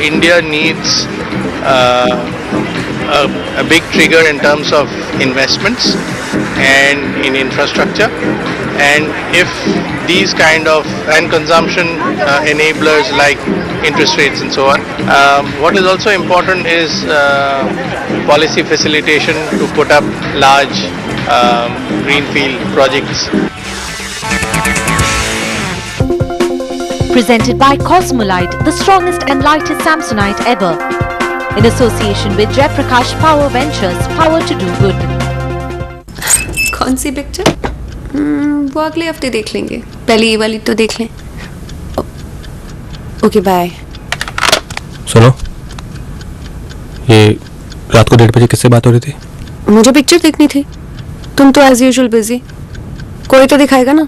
India needs a big trigger in terms of investments and in infrastructure, and if these kind of and consumption enablers like interest rates and so on. What is also important is policy facilitation to put up large greenfield projects. Presented by Cosmolite, the strongest and lightest Samsonite ever. In association with Jaiprakash Power Ventures, power to do good. कौन सी picture? वो अगले हफ्ते देख लेंगे, पहले ये वाली तो देख लें. Okay bye. सुनो, ये रात को 1:30 बजे किससे बात हो रही थी? मुझे पिक्चर देखनी थी. तुम तो एज यूजुअल बिजी. कोई तो दिखाएगा ना.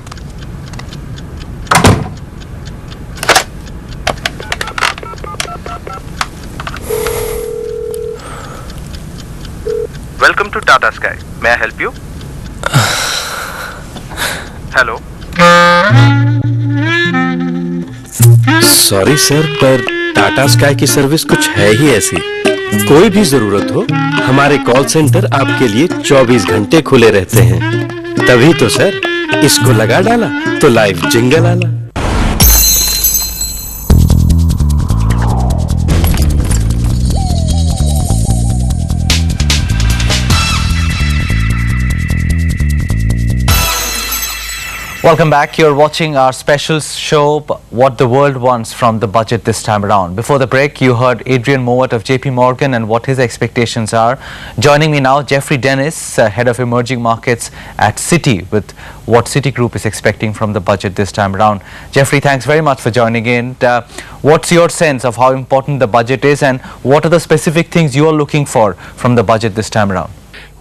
Welcome to Tata Sky. May I help you? Hello. Sorry sir, पर टाटा स्काई की सर्विस कुछ है ही ऐसी. कोई भी जरूरत हो, हमारे कॉल सेंटर आपके लिए 24 घंटे खुले रहते हैं. तभी तो सर, इसको लगा डाला तो लाइव जिंगल आला. Welcome back. You're watching our special show, What the World Wants from the Budget this time around. Before the break, you heard Adrian Mowat of JP Morgan and what his expectations are. Joining me now, Jeffrey Dennis, Head of Emerging Markets at Citi, with what Citigroup is expecting from the budget this time around. Jeffrey, thanks very much for joining in. What's your sense of how important the budget is, and what are the specific things you are looking for from the budget this time around?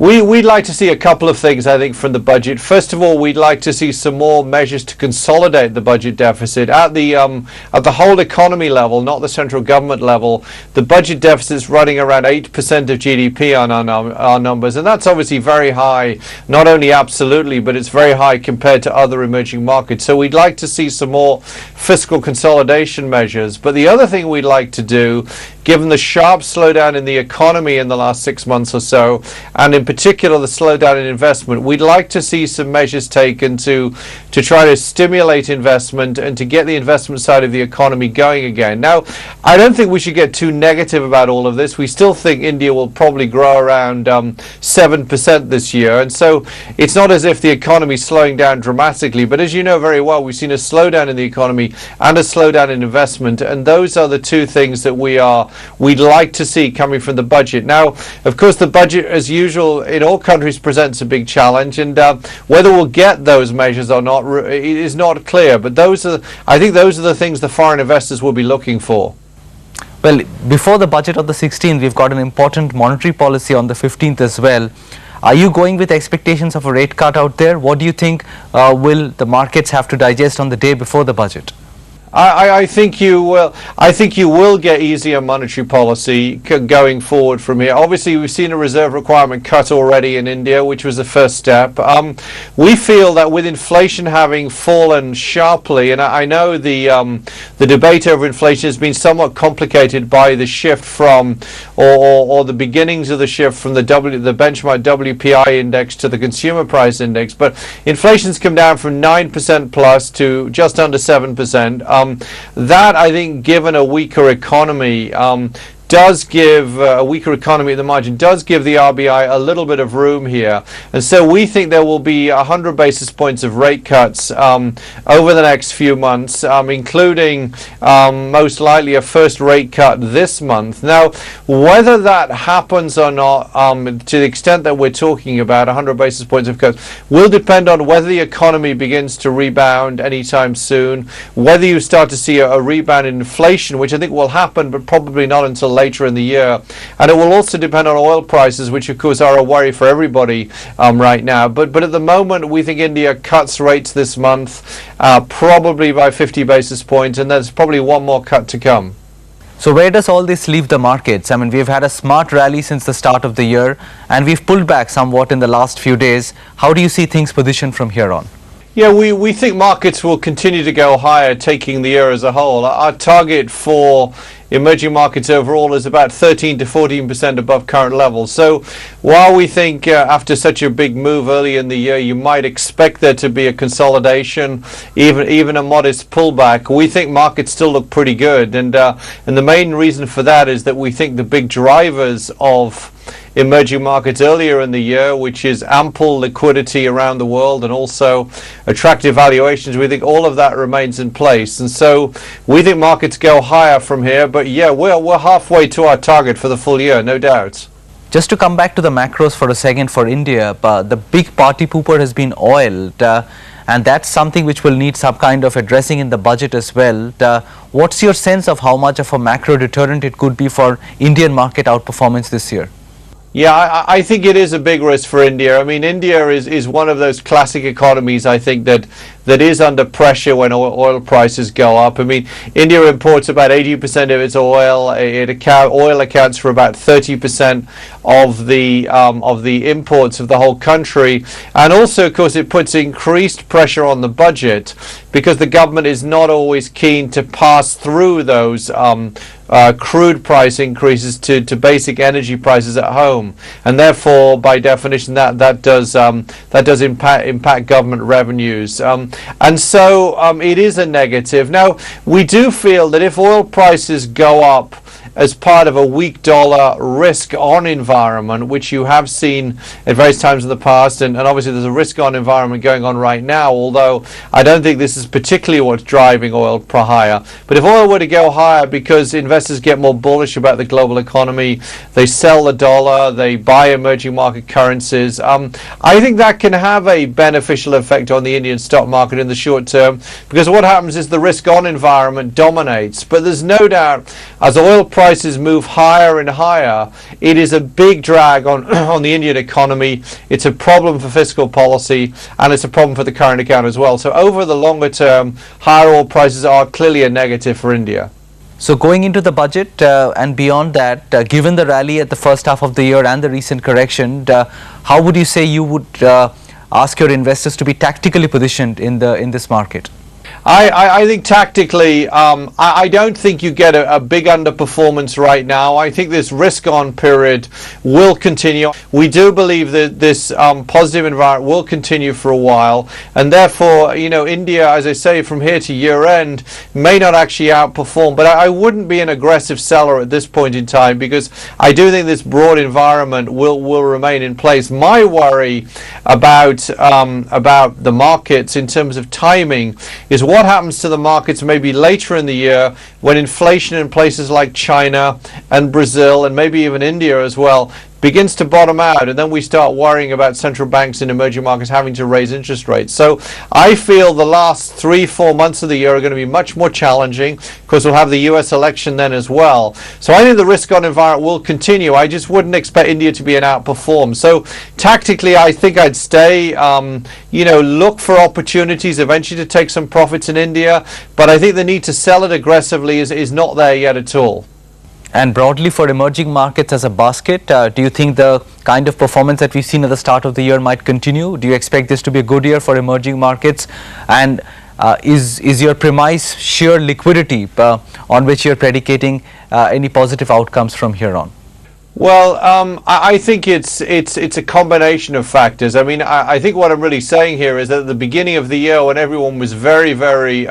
We'd like to see a couple of things, I think, from the budget. First of all, we'd like to see some more measures to consolidate the budget deficit at the whole economy level, not the central government level. The budget deficit is running around 8% of GDP on our numbers, and that's obviously very high, not only absolutely, but it's very high compared to other emerging markets. So we'd like to see some more fiscal consolidation measures. But the other thing we'd like to do, given the sharp slowdown in the economy in the last 6 months or so, and in particular the slowdown in investment, we'd like to see some measures taken to try to stimulate investment and to get the investment side of the economy going again. Now, I don't think we should get too negative about all of this. We still think India will probably grow around 7% this year, and so it's not as if the economy is slowing down dramatically, but as you know very well, we've seen a slowdown in the economy and a slowdown in investment, and those are the two things that we'd like to see coming from the budget. Now, of course, the budget, as usual, in all countries presents a big challenge, and whether we'll get those measures or not, it is not clear. But I think those are the things the foreign investors will be looking for. Well, before the budget of the 16th, we've got an important monetary policy on the 15th as well. Are you going with expectations of a rate cut out there? What do you think will the markets have to digest on the day before the budget? I think you will. I think you will get easier monetary policy going forward from here. Obviously, we've seen a reserve requirement cut already in India, which was the first step. We feel that with inflation having fallen sharply, and I know the debate over inflation has been somewhat complicated by the shift from, or the beginnings of the shift from the benchmark WPI index to the consumer price index. But inflation's come down from 9% plus to just under 7%. That, I think, given a weaker economy, does give a weaker economy at the margin, does give the RBI a little bit of room here. And so we think there will be 100 basis points of rate cuts over the next few months, including most likely a first rate cut this month. Now, whether that happens or not, to the extent that we're talking about 100 basis points of cuts, will depend on whether the economy begins to rebound anytime soon, whether you start to see a rebound in inflation, which I think will happen, but probably not until later in the year. And it will also depend on oil prices, which of course are a worry for everybody right now. But at the moment, we think India cuts rates this month, probably by 50 basis points, and there's probably one more cut to come. So where does all this leave the markets? I mean, we've had a smart rally since the start of the year, and we've pulled back somewhat in the last few days. How do you see things positioned from here on? Yeah, we think markets will continue to go higher, taking the year as a whole. Our target for emerging markets overall is about 13 to 14% above current levels. So while we think after such a big move early in the year, you might expect there to be a consolidation, even a modest pullback, we think markets still look pretty good. And the main reason for that is that we think the big drivers of emerging markets earlier in the year, which is ample liquidity around the world and also attractive valuations, we think all of that remains in place. And so we think markets go higher from here. But yeah, we're halfway to our target for the full year, no doubt. Just to come back to the macros for a second for India, the big party pooper has been oil, and that's something which will need some kind of addressing in the budget as well. What's your sense of how much of a macro deterrent it could be for Indian market outperformance this year? Yeah, I think it is a big risk for India. I mean, India is one of those classic economies, I think, that is under pressure when oil prices go up. I mean, India imports about 80% of its oil. Oil accounts for about 30% of the imports of the whole country. And also, of course, it puts increased pressure on the budget because the government is not always keen to pass through those crude price increases to basic energy prices at home, and therefore, by definition, that does impact government revenues, and so it is a negative. Now, we do feel that if oil prices go up as part of a weak dollar risk-on environment, which you have seen at various times in the past, and obviously there's a risk-on environment going on right now, although I don't think this is particularly what's driving oil higher. But if oil were to go higher because investors get more bullish about the global economy, they sell the dollar, they buy emerging market currencies, I think that can have a beneficial effect on the Indian stock market in the short term, because what happens is the risk-on environment dominates. But there's no doubt, as oil prices move higher and higher, it is a big drag on the Indian economy. It's a problem for fiscal policy, and it's a problem for the current account as well. So over the longer term, higher oil prices are clearly a negative for India. So going into the budget and beyond that, given the rally at the first half of the year and the recent correction, how would you say you would ask your investors to be tactically positioned in this market? I think tactically, I don't think you get a big underperformance right now. I think this risk-on period will continue. We do believe that this positive environment will continue for a while, and therefore, India, as I say, from here to year-end, may not actually outperform. But I wouldn't be an aggressive seller at this point in time, because I do think this broad environment will remain in place. My worry about the markets in terms of timing is what happens to the markets maybe later in the year when inflation in places like China and Brazil and maybe even India as well begins to bottom out, and then we start worrying about central banks in emerging markets having to raise interest rates. So I feel the last 3-4 months of the year are going to be much more challenging, because we'll have the US election then as well. So I think the risk-on environment will continue. I just wouldn't expect India to be an outperform. So tactically, I think I'd stay, look for opportunities eventually to take some profits in India, but I think the need to sell it aggressively is not there yet at all. And broadly for emerging markets as a basket, do you think the kind of performance that we've seen at the start of the year might continue? Do you expect this to be a good year for emerging markets? And is your premise sheer liquidity on which you're predicating any positive outcomes from here on? Well, I think it's a combination of factors. I mean, I think what I'm really saying here is that at the beginning of the year, when everyone was very, very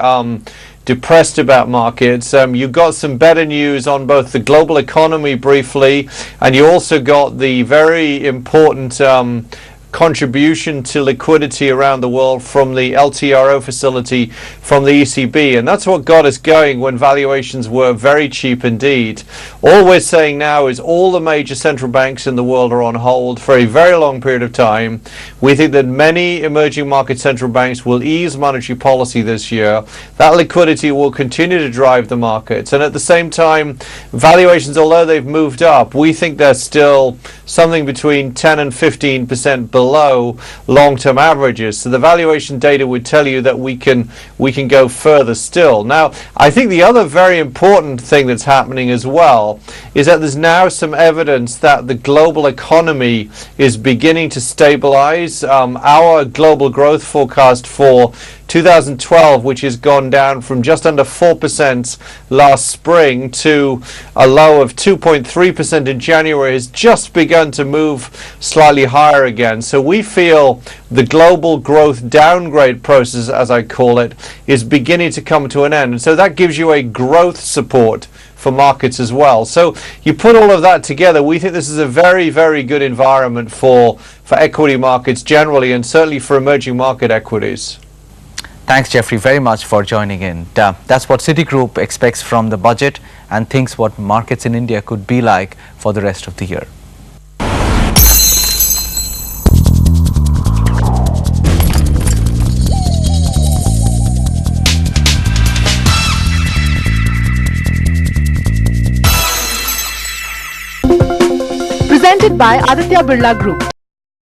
depressed about markets, you got some better news on both the global economy briefly, and you also got the very important contribution to liquidity around the world from the LTRO facility from the ECB, and that's what got us going when valuations were very cheap indeed. All we're saying now is all the major central banks in the world are on hold for a very long period of time. We think that many emerging market central banks will ease monetary policy this year. That liquidity will continue to drive the markets, and at the same time, valuations, although they've moved up, we think they're still something between 10 and 15% below long-term averages. So the valuation data would tell you that we can go further still. Now, I think the other very important thing that's happening as well well is that there's now some evidence that the global economy is beginning to stabilize. Our global growth forecast for 2012, which has gone down from just under 4% last spring to a low of 2.3% in January, has just begun to move slightly higher again. So we feel the global growth downgrade process, as I call it, is beginning to come to an end. And so that gives you a growth support for markets as well. So you put all of that together, we think this is a very, very good environment for equity markets generally, and certainly for emerging market equities. Thanks, Jeffrey, very much for joining in. That's what Citigroup expects from the budget and thinks what markets in India could be like for the rest of the year. Presented by Aditya Birla Group.